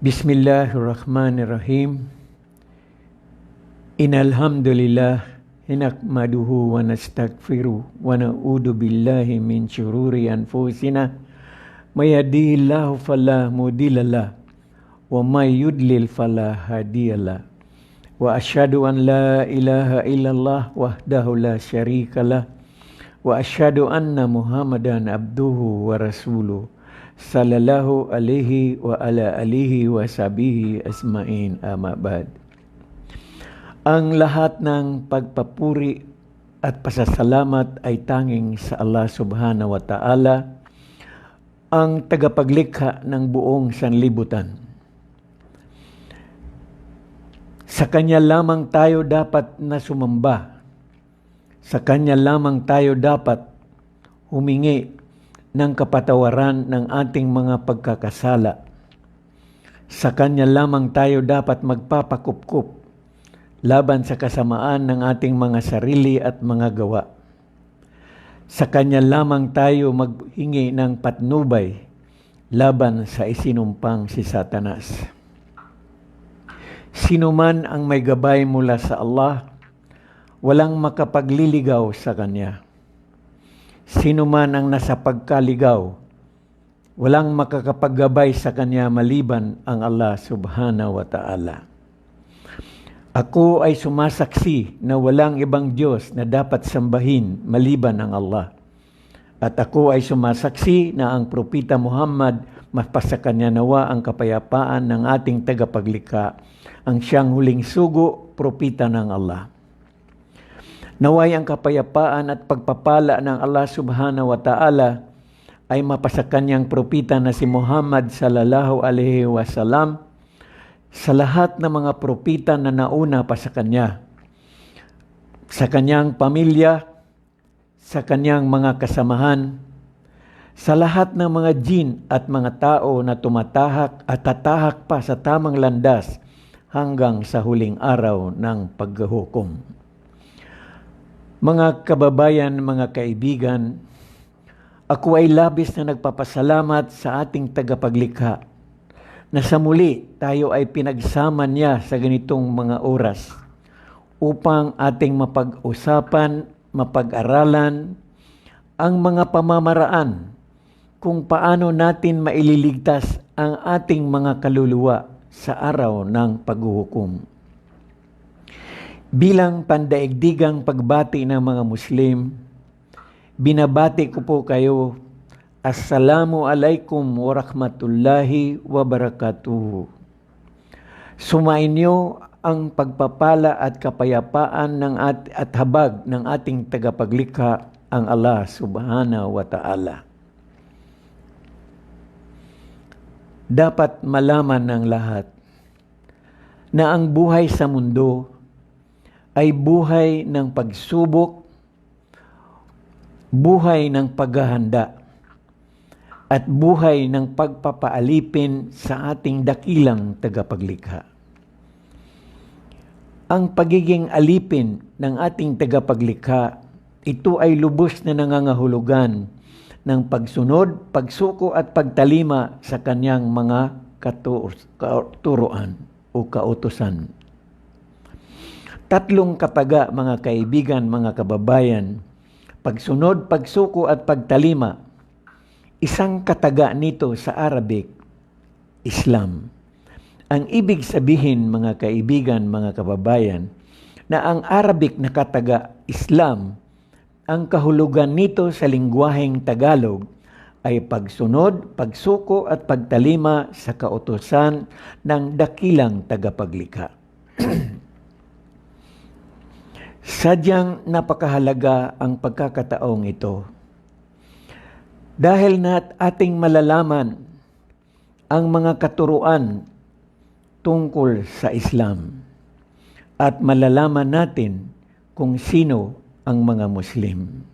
Bismillahirrahmanirrahim. Innalhamdulillah nahmaduhu wa nastaghfiruh wa na'udzu billahi min syururi anfusina may yahdihillahu fala mudhillalah wa may yudlil fala hadiyalah. Wa asyhadu an la ilaha illallah wahdahu la syarikalah wa asyhadu anna Muhammadan abduhu wa rasuluh sallallahu alaihi wa ala alihi wa sahbihi asma'in, amma ba'd. Ang lahat ng pagpapuri at pasasalamat ay tanging sa Allah subhanahu wa ta'ala, ang tagapaglikha ng buong sanlibutan. Sa Kanya lamang tayo dapat na sumamba. Sa Kanya lamang tayo dapat humingi ng kapatawaran ng ating mga pagkakasala. Sa Kanya lamang tayo dapat magpapakupkup laban sa kasamaan ng ating mga sarili at mga gawa. Sa Kanya lamang tayo maghingi ng patnubay laban sa isinumpang si Satanas. Sino man ang may gabay mula sa Allah, walang makapagliligaw sa Kanya. Sino man ang nasa pagkaligaw, walang makakapaggabay sa Kanya maliban ang Allah subhanahu wa ta'ala. Ako ay sumasaksi na walang ibang Diyos na dapat sambahin maliban ang Allah. At ako ay sumasaksi na ang Propeta Muhammad, mapasa Kanya nawa ang kapayapaan ng ating tagapaglikha, ang siyang huling sugo, Propeta ng Allah. Naway ang kapayapaan at pagpapala ng Allah subhanahu wa ta'ala ay mapasa Kanyang propeta na si Muhammad sallallahu alaihi wasallam, sa lahat ng mga propeta na nauna pa sa Kanya, sa Kanyang pamilya, sa Kanyang mga kasamahan, sa lahat ng mga jin at mga tao na tumatahak at tatahak pa sa tamang landas hanggang sa huling araw ng paghuhukom. Mga kababayan, mga kaibigan, ako ay labis na nagpapasalamat sa ating tagapaglikha na sa muli tayo ay pinagsama niya sa ganitong mga oras upang ating mapag-usapan, mapag-aralan ang mga pamamaraan kung paano natin maililigtas ang ating mga kaluluwa sa araw ng paghuhukom. Bilang pandaigdigang pagbati ng mga Muslim, binabati ko po kayo, Assalamu alaikum wa rahmatullahi wa barakatuhu. Sumainyo ang pagpapala at kapayapaan at habag ng ating tagapaglikha, ang Allah subhanahu wa ta'ala. Dapat malaman ng lahat na ang buhay sa mundo ay buhay ng pagsubok, buhay ng paghahanda, at buhay ng pagpapaalipin sa ating dakilang tagapaglikha. Ang pagiging alipin ng ating tagapaglikha, ito ay lubos na nangangahulugan ng pagsunod, pagsuko at pagtalima sa Kanyang mga katuruan o kautusan. Tatlong kataga, mga kaibigan, mga kababayan, pagsunod, pagsuko at pagtalima. Isang kataga nito sa Arabic, Islam. Ang ibig sabihin, mga kaibigan, mga kababayan, na ang Arabic na kataga, Islam, ang kahulugan nito sa lingwaheng Tagalog ay pagsunod, pagsuko at pagtalima sa kautusan ng dakilang tagapaglikha. Sadyang napakahalaga ang pagkakataong ito. Dahil na ating malalaman ang mga katuruan tungkol sa Islam at malalaman natin kung sino ang mga Muslim.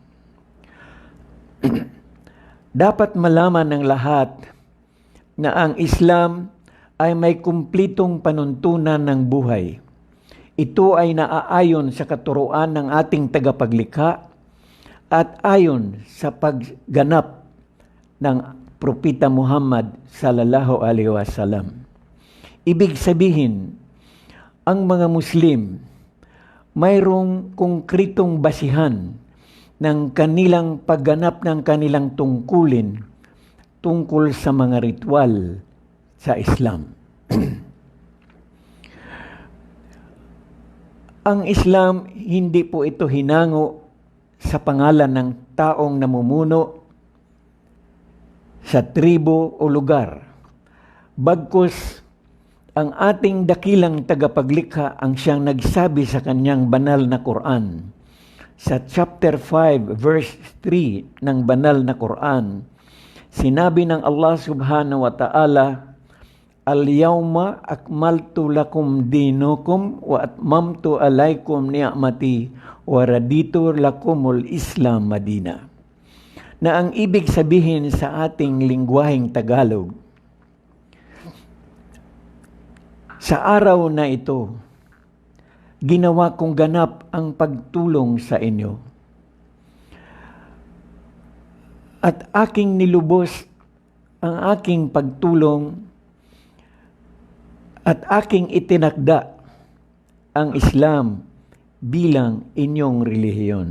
Dapat malaman ng lahat na ang Islam ay may kumplitong panuntunan ng buhay. Ito ay naaayon sa katuruan ng ating tagapaglikha at ayon sa pagganap ng Propeta Muhammad sallallahu alaihi wasallam. Ibig sabihin, ang mga Muslim mayroong konkretong basihan ng kanilang pagganap ng kanilang tungkulin tungkol sa mga ritual sa Islam. Ang Islam, hindi po ito hinango sa pangalan ng taong namumuno sa tribo o lugar. Bagkus, ang ating dakilang tagapaglikha ang siyang nagsabi sa kanyang banal na Quran. Sa chapter 5, verse 3 ng banal na Quran, sinabi ng Allah subhanahu wa ta'ala, Al-yawma akmaltu lakum dinukum wa atmamtu alaykum ni'mati wa raditu lakumul Islam Madina. Na ang ibig sabihin sa ating lingwaheng Tagalog, sa araw na ito, ginawa kong ganap ang pagtulong sa inyo. At aking nilubos ang aking pagtulong at aking itinakda ang Islam bilang inyong relihiyon.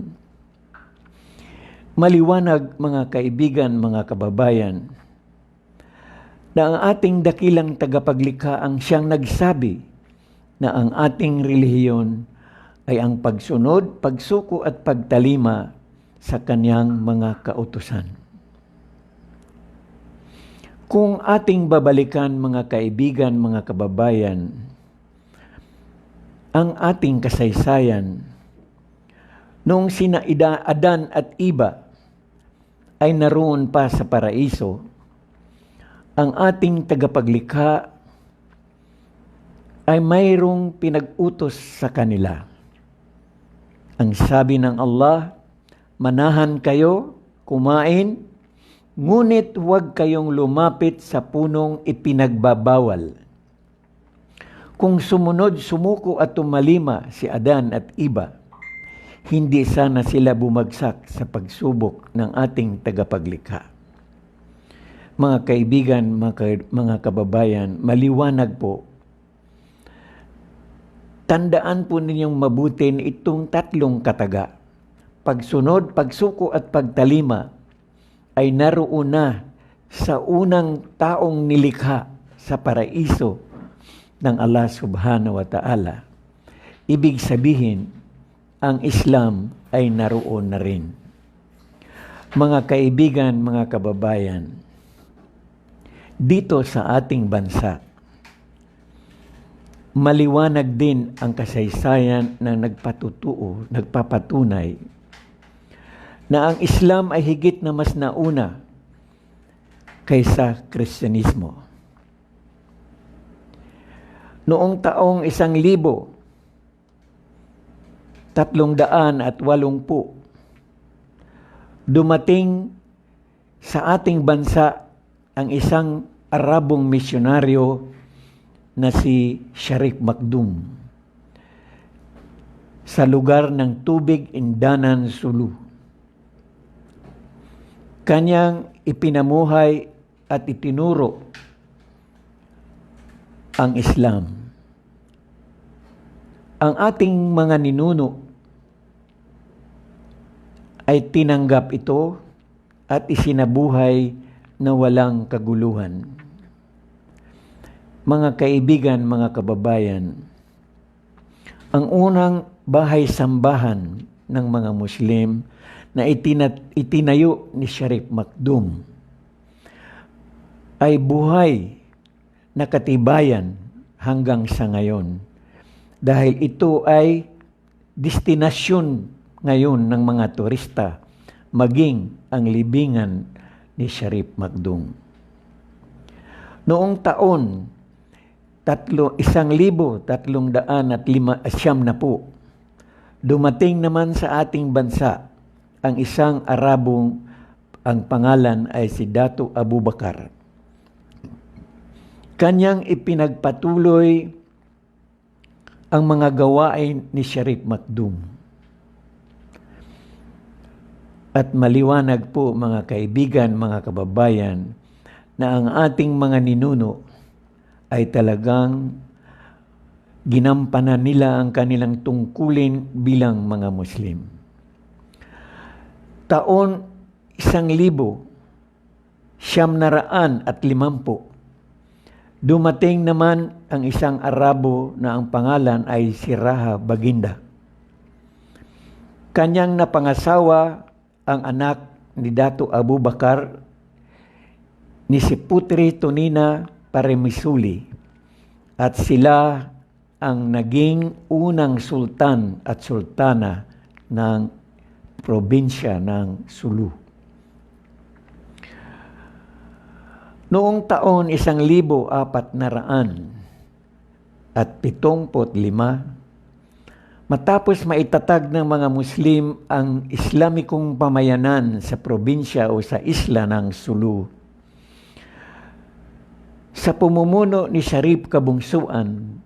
Maliwanag, mga kaibigan, mga kababayan, na ang ating dakilang tagapaglikha ang siyang nagsabi na ang ating relihiyon ay ang pagsunod, pagsuko at pagtalima sa kanyang mga kautusan. Kung ating babalikan, mga kaibigan, mga kababayan, ang ating kasaysayan, noong sina Adan at Iba ay naroon pa sa paraiso, ang ating tagapaglikha ay mayroong pinag-utos sa kanila. Ang sabi ng Allah, manahan kayo, kumain, ngunit huwag kayong lumapit sa punong ipinagbabawal. Kung sumunod, sumuko at tumalima si Adan at Iba, hindi sana sila bumagsak sa pagsubok ng ating tagapaglikha. Mga kaibigan, mga kababayan, maliwanag po. Tandaan po ninyong mabuti itong tatlong kataga. Pagsunod, pagsuko at pagtalima ay naroon na sa unang taong nilikha sa paraiso ng Allah subhanahu wa ta'ala. Ibig sabihin, ang Islam ay naroon na rin. Mga kaibigan, mga kababayan, dito sa ating bansa, maliwanag din ang kasaysayan na nagpapatunay na ang Islam ay higit na mas nauna kaysa Kristyanismo. Noong taong 1380, dumating sa ating bansa ang isang Arabong misyonaryo na si Sharif Makdum sa lugar ng Tubig, Indanan, Sulu. Kanyang ipinamuhay at itinuro ang Islam. Ang ating mga ninuno ay tinanggap ito at isinabuhay na walang kaguluhan. Mga kaibigan, mga kababayan, ang unang bahay-sambahan ng mga Muslim na itinayo ni Sharif Makdum ay buhay na katibayan hanggang sa ngayon. Dahil ito ay destinasyon ngayon ng mga turista, maging ang libingan ni Sharif Makdum. Noong taon 1350, dumating naman sa ating bansa ang isang Arabong, ang pangalan ay si Dato' Abu Bakar. Kanyang ipinagpatuloy ang mga gawain ni Sharif Makdum. At maliwanag po, mga kaibigan, mga kababayan, na ang ating mga ninuno ay talagang ginampanan nila ang kanilang tungkulin bilang mga Muslim. Taon 1950, dumating naman ang isang Arabo na ang pangalan ay si Raha Baginda. Kanyang napangasawa ang anak ni Dato Abu Bakar ni si Putri Tonina Paremisuli at sila ang naging unang sultan at sultana ng probinsya ng Sulu. Noong taon 1475, matapos maitatag ng mga Muslim ang Islamikong pamayanan sa probinsya o sa isla ng Sulu, sa pumumuno ni Sharif Kabungsuan,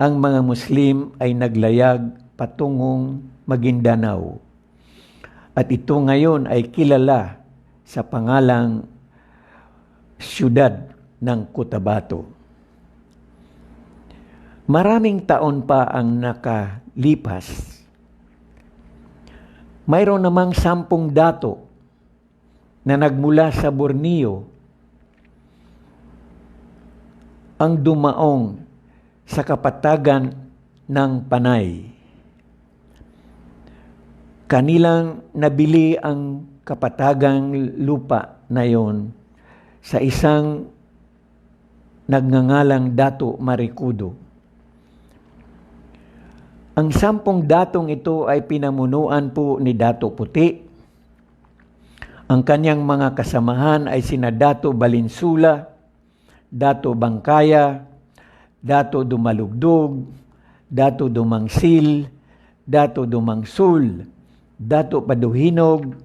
ang mga Muslim ay naglayag patungong Maguindanao. At ito ngayon ay kilala sa pangalang siyudad ng Cotabato. Maraming taon pa ang nakalipas. Mayroon namang 10 dato na nagmula sa Borneo ang dumaong sa kapatagan ng Panay. Kanilang nabili ang kapatagang lupa na yon sa isang nagngangalang Dato Marikudo. Ang 10 datong ito ay pinamunuan po ni Dato Puti. Ang kanyang mga kasamahan ay sina Dato Balinsula, Dato Bangkaya, Dato Dumalugdog, Dato Dumangsil, Dato Dumangsul, Dato Paduhinog,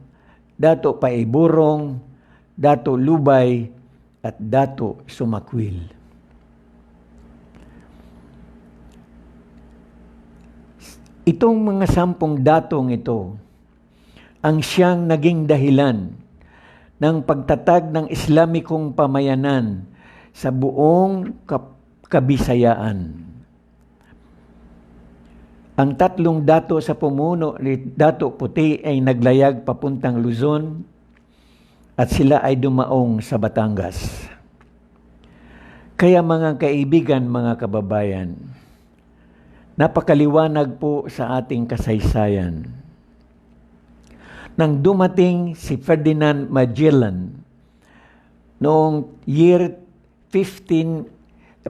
Dato Paiburong, Dato Lubay, at Dato Sumakwil. Itong mga 10 datong ito ang siyang naging dahilan ng pagtatag ng Islamikong pamayanan sa buong Kabisayaan. Ang 3 dato sa pumuno ni Dato Puti ay naglayag papuntang Luzon at sila ay dumaong sa Batangas. Kaya mga kaibigan, mga kababayan, napakaliwanag po sa ating kasaysayan. Nang dumating si Ferdinand Magellan noong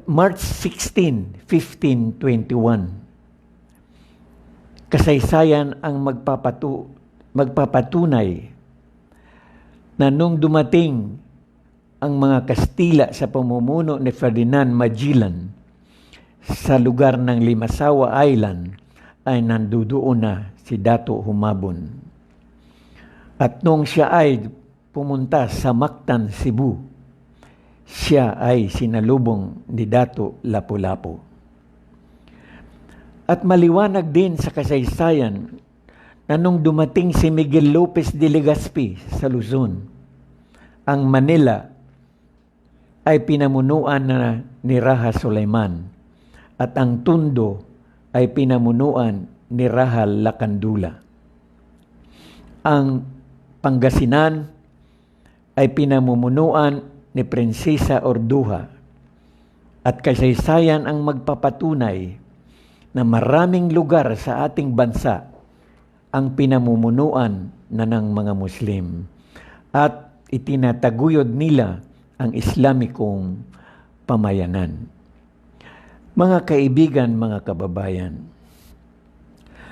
March 16, 1521, kasaysayan ang magpapatunay na nung dumating ang mga Kastila sa pamumuno ni Ferdinand Magellan sa lugar ng Limasawa Island, ay nandudoon na si Dato Humabon. At nung siya ay pumunta sa Mactan, Cebu, siya ay sinalubong ni Dato Lapu-Lapu. At maliwanag din sa kasaysayan na nung dumating si Miguel Lopez de Legazpi sa Luzon, ang Manila ay pinamunuan na ni Raha Sulaiman at ang Tondo ay pinamunuan ni Rahal Lacandula. Ang Pangasinan ay pinamumunuan ni Prinsesa Orduha, at kasaysayan ang magpapatunay na maraming lugar sa ating bansa ang pinamumunuan na ng mga Muslim at itinataguyod nila ang Islamikong pamayanan. Mga kaibigan, mga kababayan,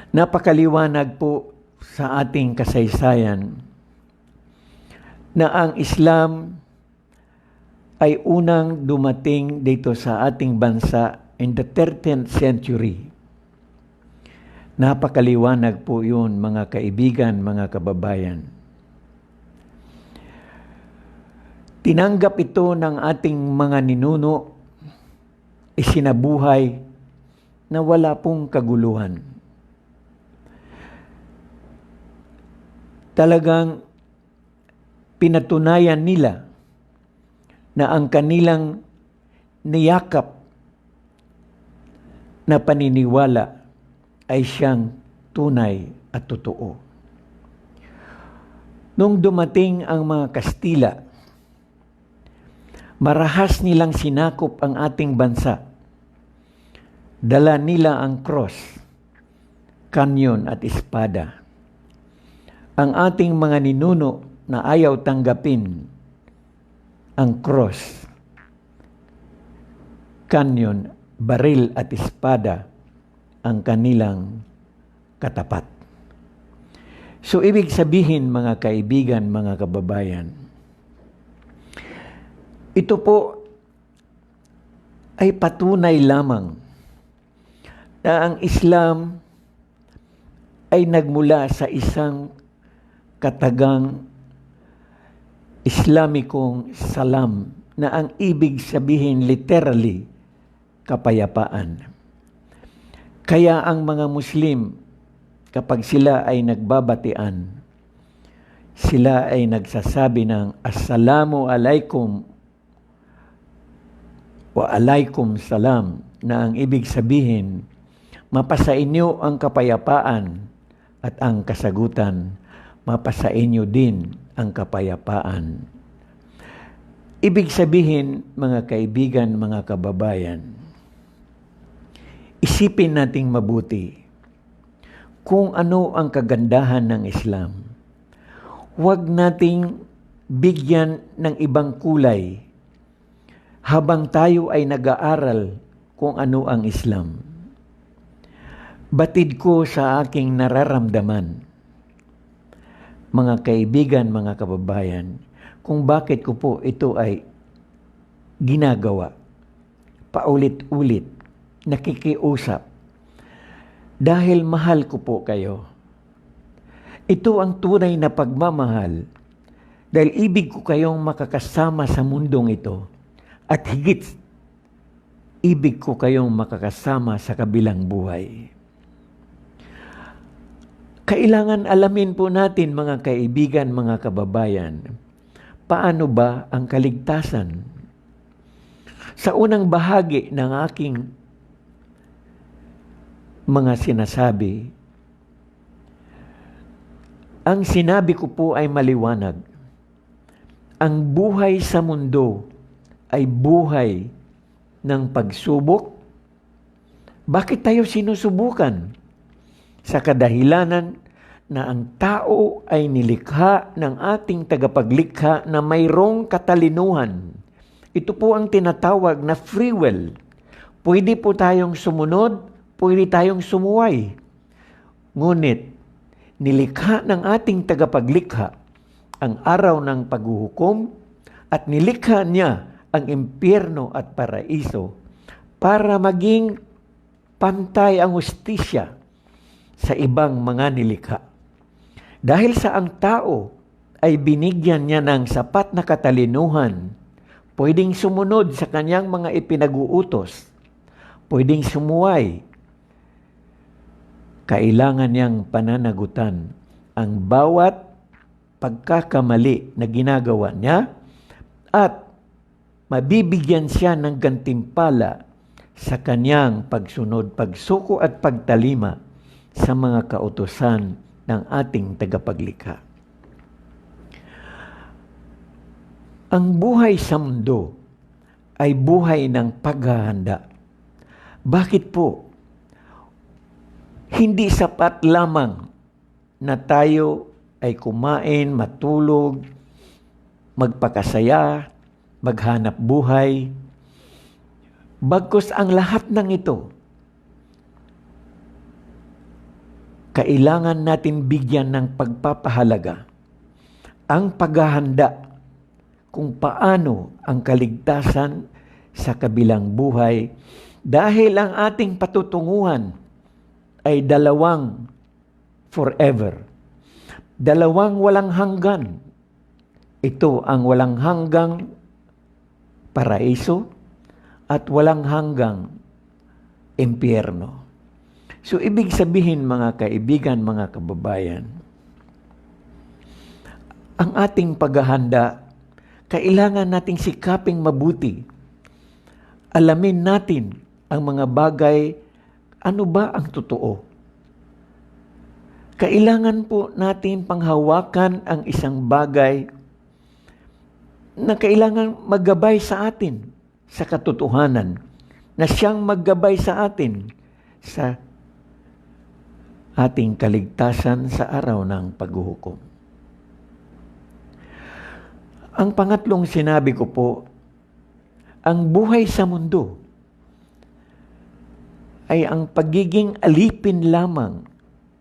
napakaliwanag po sa ating kasaysayan na ang Islam ay unang dumating dito sa ating bansa in the 13th century. Napakaliwanag po yun, mga kaibigan, mga kababayan. Tinanggap ito ng ating mga ninuno, isinabuhay na wala pong kaguluhan. Talagang pinatunayan nila na ang kanilang niyakap na paniniwala ay siyang tunay at totoo. Nung dumating ang mga Kastila, marahas nilang sinakop ang ating bansa. Dala nila ang cross, kanyon at espada. Ang ating mga ninuno na ayaw tanggapin ang cross, kanyon, baril at espada ang kanilang katapat. So ibig sabihin, mga kaibigan, mga kababayan, ito po ay patunay lamang na ang Islam ay nagmula sa isang katagang Islamikong salam na ang ibig sabihin literally kapayapaan. Kaya ang mga Muslim, kapag sila ay nagbabatian, sila ay nagsasabi ng Assalamu alaikum wa alaikum salam, na ang ibig sabihin, mapasa inyo ang kapayapaan at ang kasagutan, mapasa inyo din ang kapayapaan. Ibig sabihin, mga kaibigan, mga kababayan, isipin nating mabuti kung ano ang kagandahan ng Islam. Huwag nating bigyan ng ibang kulay habang tayo ay nag-aaral kung ano ang Islam. Batid ko sa aking nararamdaman, mga kaibigan, mga kababayan, kung bakit ko po ito ay ginagawa, paulit-ulit, nakikiusap, dahil mahal ko po kayo. Ito ang tunay na pagmamahal, dahil ibig ko kayong makakasama sa mundong ito, at higit, ibig ko kayong makakasama sa kabilang buhay. Kailangan alamin po natin, mga kaibigan, mga kababayan, paano ba ang kaligtasan? Sa unang bahagi ng aking mga sinasabi, ang sinabi ko po ay maliwanag. Ang buhay sa mundo ay buhay ng pagsubok. Bakit tayo sinusubukan? Sa kadahilanan na ang tao ay nilikha ng ating tagapaglikha na mayroong katalinuhan. Ito po ang tinatawag na free will. Pwede po tayong sumunod, pwede tayong sumuway. Ngunit, nilikha ng ating tagapaglikha ang araw ng paghuhukom at nilikha niya ang impyerno at paraiso para maging pantay ang hustisya sa ibang mga nilikha. Dahil sa ang tao ay binigyan niya ng sapat na katalinuhan, pwedeng sumunod sa kanyang mga ipinag-uutos, pwedeng sumuway, kailangan niyang pananagutan ang bawat pagkakamali na ginagawa niya at mabibigyan siya ng gantimpala sa kanyang pagsunod, pagsuko at pagtalima sa mga kautusan ng ating tagapaglikha. Ang buhay sa mundo ay buhay ng paghahanda. Bakit po? Hindi sapat lamang na tayo ay kumain, matulog, magpakasaya, maghanap buhay. Bagkus ang lahat ng ito, kailangan natin bigyan ng pagpapahalaga ang paghahanda kung paano ang kaligtasan sa kabilang buhay, dahil ang ating patutunguhan ay dalawang forever. Dalawang walang hanggan. Ito ang walang hanggang paraiso at walang hanggang impyerno. So, ibig sabihin, mga kaibigan, mga kababayan, ang ating paghahanda, kailangan nating sikaping mabuti alamin natin ang mga bagay, ano ba ang totoo. Kailangan po natin panghawakan ang isang bagay na kailangan maggabay sa atin sa katotohanan, na siyang maggabay sa atin sa ating kaligtasan sa araw ng paghuhukom. Ang pangatlong sinabi ko po, ang buhay sa mundo ay ang pagiging alipin lamang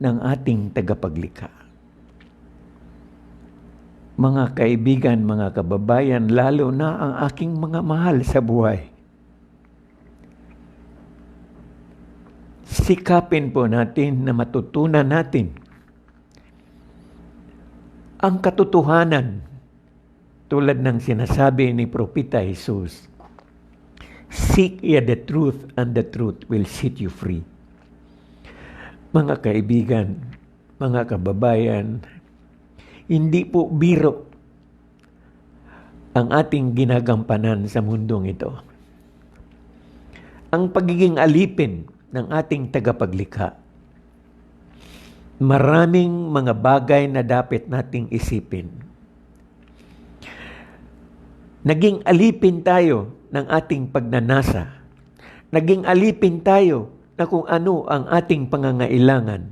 ng ating tagapaglikha. Mga kaibigan, mga kababayan, lalo na ang aking mga mahal sa buhay. Sikapin po natin na matutunan natin ang katotohanan tulad ng sinasabi ni Propeta Jesus. Seek ye the truth and the truth will set you free. Mga kaibigan, mga kababayan, hindi po biro ang ating ginagampanan sa mundong ito. Ang pagiging alipin ng ating tagapaglikha. Maraming mga bagay na dapat nating isipin. Naging alipin tayo ng ating pagnanasa. Naging alipin tayo na kung ano ang ating pangangailangan.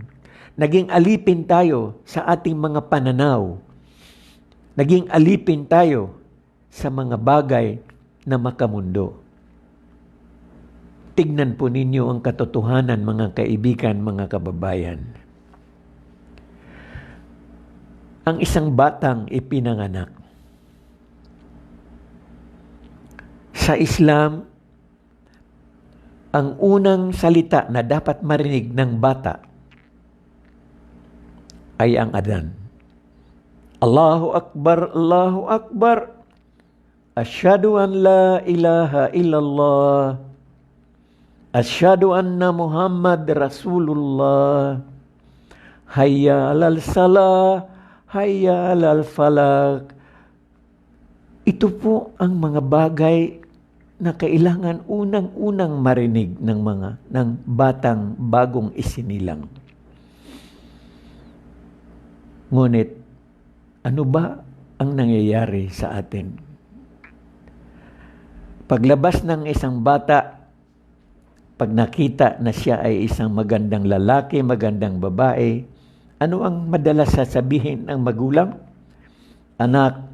Naging alipin tayo sa ating mga pananaw. Naging alipin tayo sa mga bagay na makamundo. Tignan po ninyo ang katotohanan, mga kaibigan, mga kababayan. Ang isang batang ipinanganak. Sa Islam, ang unang salita na dapat marinig ng bata ay ang adhan. Allahu Akbar, Allahu Akbar. Asyhadu an la ilaha illallah. Asyhadu anna Muhammad Rasulullah. Hayya 'alal salah, hayya 'alal falak. Ito po ang mga bagay na kailangan unang-unang marinig ng batang bagong isinilang. Ngunit, ano ba ang nangyayari sa atin? Paglabas ng isang bata, pag nakita na siya ay isang magandang lalaki, magandang babae, ano ang madalas sasabihin ng magulang? Anak,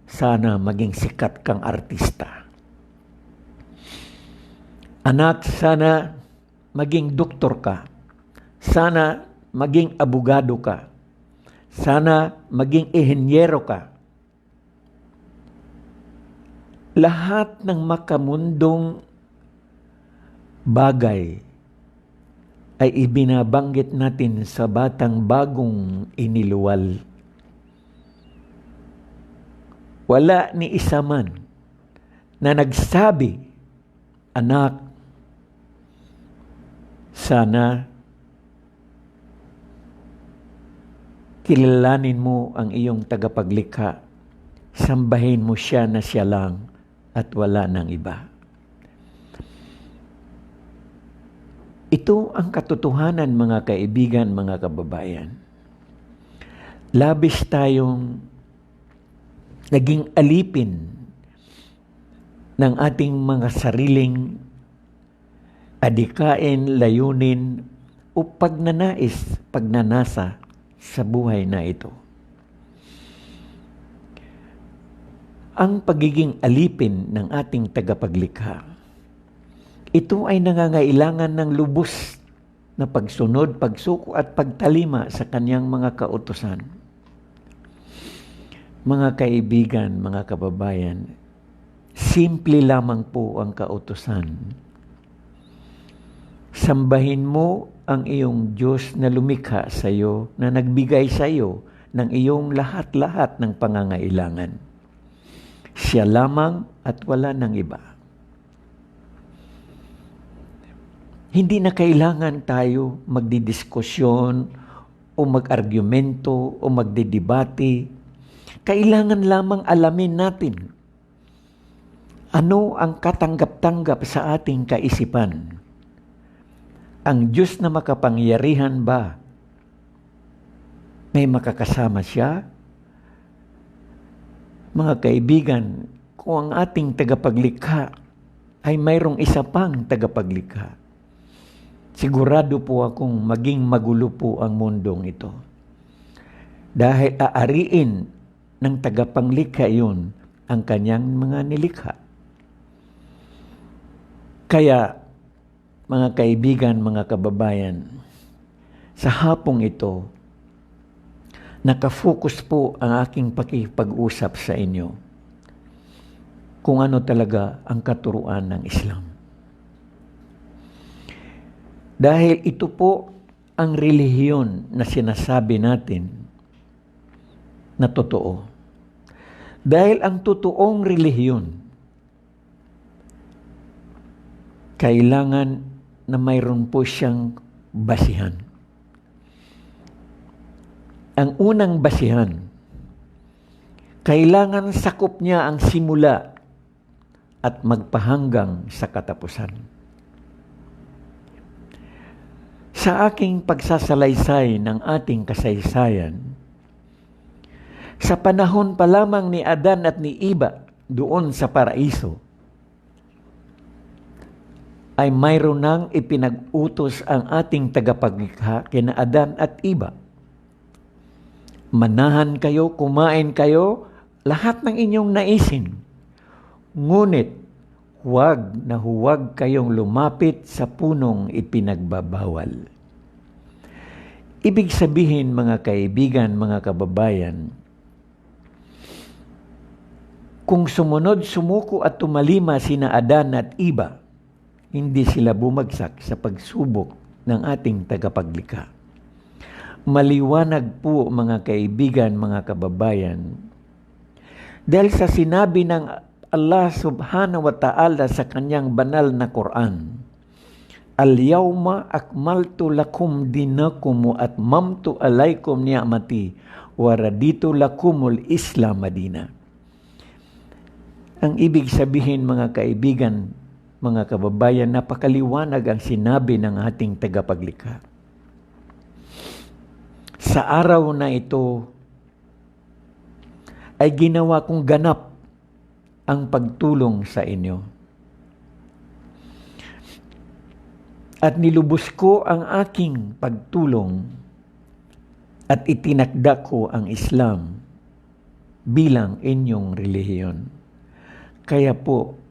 sana maging sikat kang artista. Anak, sana maging doktor ka. Sana maging abogado ka. Sana maging inhenyero ka. Lahat ng makamundong bagay ay ibinabanggit natin sa batang bagong iniluwal. Wala ni isa man na nagsabi, anak, sana kilalanin mo ang iyong tagapaglikha. Sambahin mo siya na siya lang at wala nang iba. Ito ang katotohanan, mga kaibigan, mga kababayan. Labis tayong naging alipin ng ating mga sariling adikain, layunin o pagnanais, pagnanasa sa buhay na ito. Ang pagiging alipin ng ating tagapaglikha, ito ay nangangailangan ng lubos na pagsunod, pagsuko at pagtalima sa kanyang mga kautusan. Mga kaibigan, mga kababayan, simple lamang po ang kautusan. Sambahin mo ang iyong Diyos na lumikha sa iyo, na nagbigay sa iyo ng iyong lahat-lahat ng pangangailangan. Siya lamang at wala nang iba. Hindi na kailangan tayo magdidiskusyon o mag-argumento o magdidebate. Kailangan lamang alamin natin Ano ang katanggap-tanggap sa ating kaisipan? Ang Diyos na makapangyarihan ba? May makakasama siya? Mga kaibigan, kung ang ating tagapaglikha ay mayroong isa pang tagapaglikha, sigurado po akong maging magulo po ang mundong ito. Dahil aariin ng tagapanglikha yun ang kanyang mga nilikha. Kaya, mga kaibigan, mga kababayan, sa hapong ito, nakafocus po ang aking pakipag-usap sa inyo kung ano talaga ang katuruan ng Islam. Dahil ito po ang relihiyon na sinasabi natin na totoo. Dahil ang totoong relihiyon, kailangan na mayroon po siyang basihan. Ang unang basihan, kailangan sakop niya ang simula at magpahanggang sa katapusan. Sa aking pagsasalaysay ng ating kasaysayan, sa panahon pa lamang ni Adan at ni Eva doon sa paraiso, ay mayroon nang ipinag-utos ang ating tagapaglikha kina Adan at Eva. Manahan kayo, kumain kayo, lahat ng inyong naisin. Ngunit, huwag kayong lumapit sa punong ipinagbabawal. Ibig sabihin, mga kaibigan, mga kababayan, kung sumunod, sumuko at tumalima sina Adan at Eva, hindi sila bumagsak sa pagsubok ng ating tagapaglikha. Maliwanag po, mga kaibigan, mga kababayan, dahil sa sinabi ng Allah subhanahu wa ta'ala sa kanyang banal na Quran, Al-yawma akmaltu lakum dinakum wa atmamtu alaykum ni'mati wa raditu lakumul Islam madina. Ang ibig sabihin, mga kaibigan, mga kababayan, napakaliwanag ang sinabi ng ating tagapaglikha. Sa araw na ito ay ginawa kong ganap ang pagtulong sa inyo. At nilubos ko ang aking pagtulong at itinakda ko ang Islam bilang inyong relihiyon. Kaya po,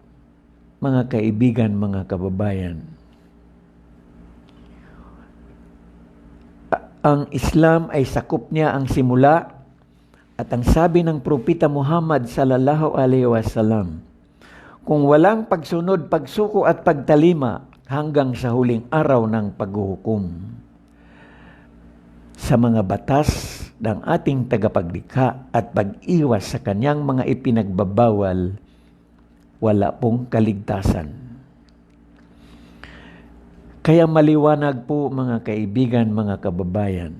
mga kaibigan, mga kababayan, ang Islam ay sakop niya ang simula at ang sabi ng Propeta Muhammad sallallahu alaihi wasallam, kung walang pagsunod, pagsuko at pagtalima hanggang sa huling araw ng paghuhukom sa mga batas ng ating tagapaglikha at pag-iwas sa kanyang mga ipinagbabawal, wala pong kaligtasan. Kaya maliwanag po, mga kaibigan, mga kababayan,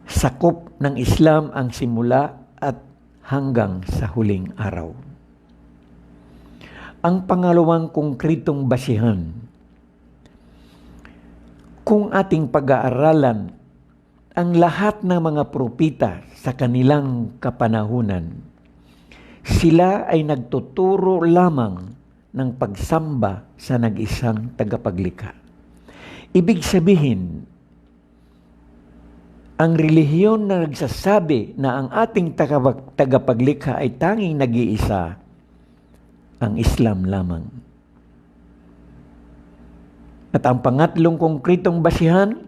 sakop ng Islam ang simula at hanggang sa huling araw. Ang pangalawang konkretong basihan, kung ating pag-aaralan ang lahat ng mga propeta sa kanilang kapanahunan, sila ay nagtuturo lamang ng pagsamba sa nag-isang tagapaglikha. Ibig sabihin, ang relihiyon na nagsasabi na ang ating tagapaglikha ay tanging nag-iisa, ang Islam lamang. At ang pangatlong konkretong basihan,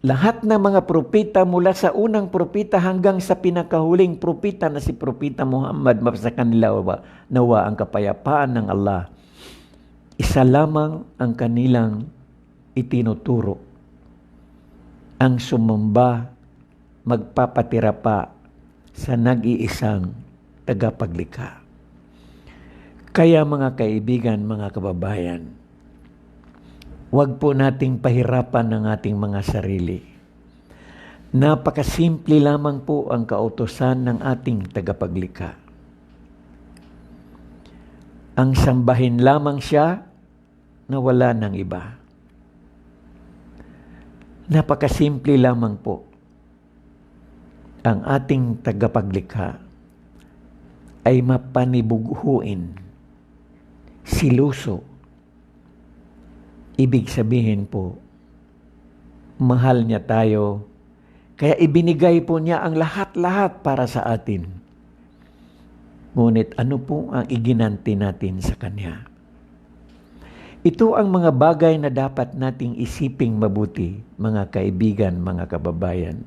lahat ng mga propeta mula sa unang propeta hanggang sa pinakahuling propeta na si Propeta Muhammad, mapasa kanila nawa ang kapayapaan ng Allah, isa lamang ang kanilang itinuturo, ang sumamba, magpapatira pa sa nag-iisang tagapaglikha. Kaya mga kaibigan, mga kababayan, huwag po nating pahirapan ang ating mga sarili. Napakasimple lamang po ang kautusan ng ating tagapaglikha. ang sambahin lamang siya na wala ng iba. Napakasimple lamang po. Ang ating tagapaglikha ay mapanibughuin, siluso. Ibig sabihin po, mahal niya tayo, kaya ibinigay po niya ang lahat-lahat para sa atin. Ngunit ano po ang iginanti natin sa Kanya? Ito ang mga bagay na dapat nating isiping mabuti, mga kaibigan, mga kababayan.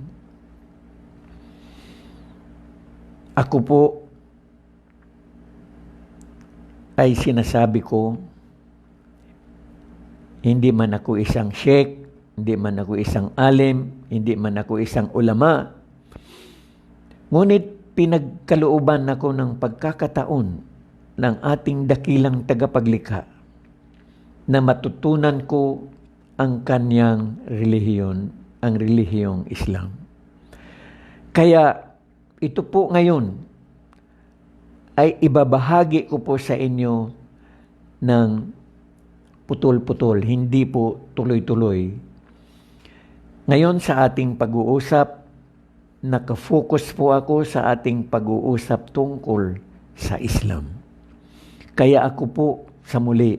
Ako po ay sinasabi ko, hindi man ako isang sheikh, hindi man ako isang alim, hindi man ako isang ulama. Ngunit pinagkalooban ako ng pagkakataon ng ating dakilang tagapaglikha na matutunan ko ang kanyang relihiyon, ang relihiyong Islam. Kaya ito po ngayon ay ibabahagi ko po sa inyo ng putol-putol, hindi po tuloy-tuloy. Ngayon sa ating pag-uusap, nakafocus po ako sa ating pag-uusap tungkol sa Islam. Kaya ako po sa muli,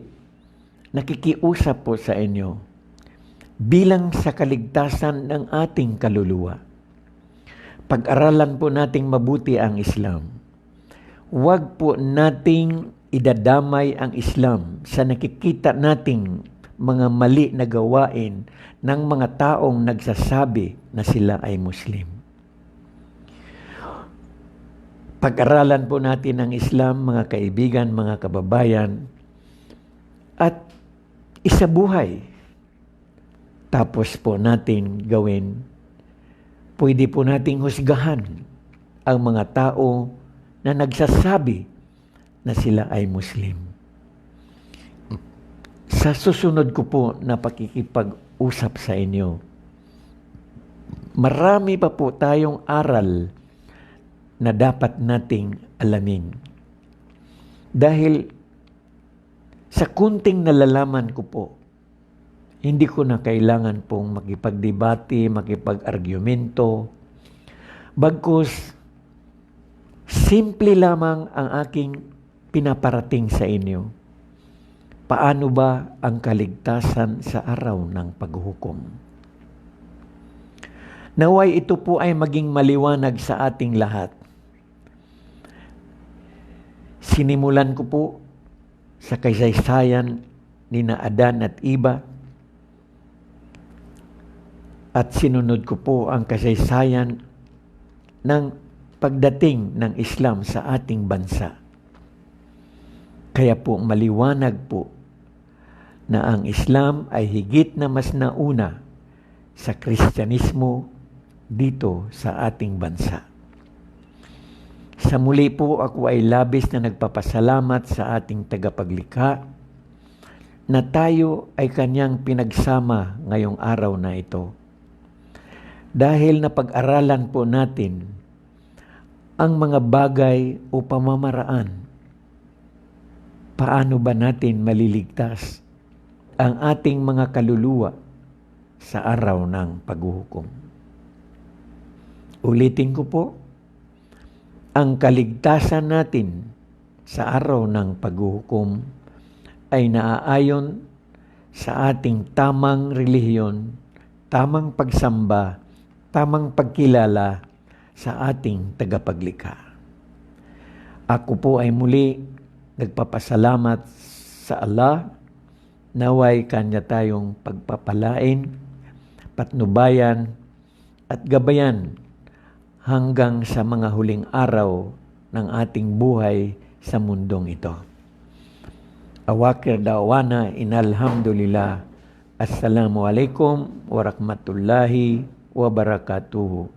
nakikiusap po sa inyo bilang sa kaligtasan ng ating kaluluwa. Pag-aralan po nating mabuti ang Islam. Huwag po nating idadamay ang Islam sa nakikita nating mga mali na gawain ng mga taong nagsasabi na sila ay Muslim. Pag-aralan po natin ang Islam, mga kaibigan, mga kababayan, at isabuhay. Tapos po natin gawin, pwede po nating husgahan ang mga tao na nagsasabi na sila ay Muslim. Sa susunod ko po na pakikipag-usap sa inyo, marami pa po tayong aral na dapat nating alamin. Dahil sa kunting nalalaman ko po, hindi ko na kailangan pong makipagdebate, makipag-argumento. Bagkus, simple lamang ang aking pinaparating sa inyo. Paano ba ang kaligtasan sa araw ng paghuhukom? Naway ito po ay maging maliwanag sa ating lahat. Sinimulan ko po sa kasaysayan ni na Adan at Eva, at sinunod ko po ang kasaysayan ng pagdating ng Islam sa ating bansa. Kaya po maliwanag po na ang Islam ay higit na mas nauna sa Kristyanismo dito sa ating bansa. Sa muli po ako ay labis na nagpapasalamat sa ating tagapaglikha na tayo ay kanyang pinagsama ngayong araw na ito. Dahil napag-aralan po natin ang mga bagay o pamamaraan. Paano ba natin maliligtas ang ating mga kaluluwa sa araw ng paghuhukom? Ulitin ko po, ang kaligtasan natin sa araw ng paghuhukom ay naaayon sa ating tamang relihiyon, tamang pagsamba, tamang pagkilala sa ating tagapaglikha. Ako po ay muli nagpapasalamat sa Allah, naway Kanya tayong pagpapalain, patnubayan at gabayan hanggang sa mga huling araw ng ating buhay sa mundong ito. Awakir da'wana inalhamdulillah. Assalamualaikum warahmatullahi wabarakatuh.